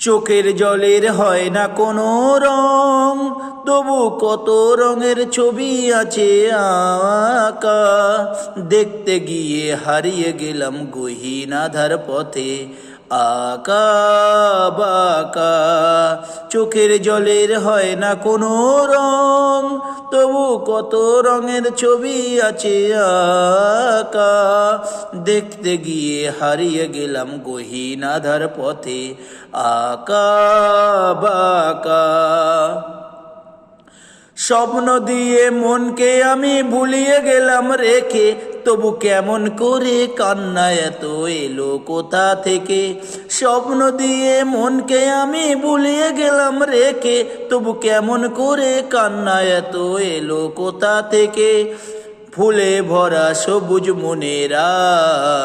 চোখের জলের হয় না কোনো রং, তবু কত রঙের ছবি আছে আঁকা। দেখতে গিয়ে হারিয়ে গেলাম গহীন আধার পথে আঁকা বাঁকা। চোখের জলের হয় না কোনো রং, তবু কত রঙের ছবি আছে আঁকা। দেখতে গিয়ে হারিয়ে গেলাম গহীন আধার পথে আঁকা বাঁকা। স্বপ্ন দিয়ে মনকে আমি ভুলিয়ে গেলাম রেখে, তবু কেমন করে কান্না এত এলো কোথা থেকে। স্বপ্ন দিয়ে মনকে আমি ভুলিয়ে গেলাম রেখে, তবু কেমন করে কান্না এত এলো কোথা থেকে। ফুলে ভরা সবুজ মনের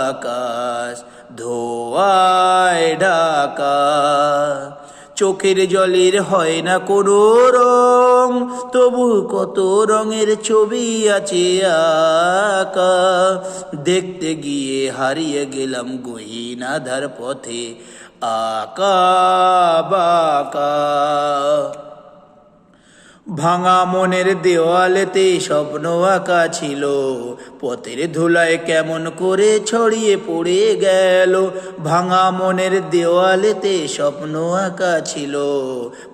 আকাশ ধোঁয়ায় ঢাকা। চোখের জলের হয় না কোনো রং, তবু কত রঙের ছবি আছে আঁকা। দেখতে গিয়ে হারিয়ে গেলাম গহীন আধার পথে আঁকা বাঁকা। ভাঙা মনের দেওয়ালেতে স্বপ্ন আঁকা ছিল, পথের ধুলায় কেমন করে ছড়িয়ে পড়ে গেল। ভাঙা মনের দেওয়ালেতে স্বপ্ন আঁকা ছিল,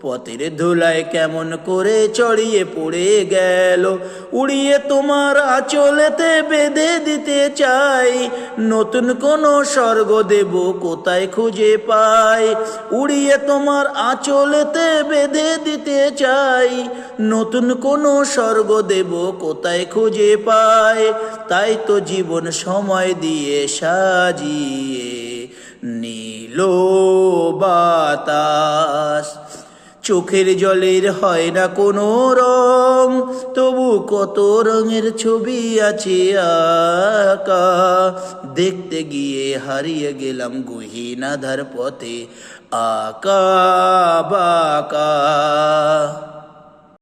পথের ধুলায় কেমন করে ছড়িয়ে পড়ে গেল। উড়িয়ে তোমার আঁচলেতে বেঁধে দিতে চাই, নতুন কোনো স্বর্গ দেব কোথায় খুঁজে পাই। উড়িয়ে তোমার আঁচলেতে বেঁধে দিতে চাই, নতুন কোনো স্বর্গ দেব কোথায় খুঁজে পায়। তাই তো জীবন সময় দিয়ে সাজিয়ে নীল বাতাস। চোখের জলের হয় না কোনো রং, তবু কত রঙের ছবি আছে আঁকা। দেখতে গিয়ে হারিয়ে গেলাম গহীন আধার পথে আঁকা বাঁকা।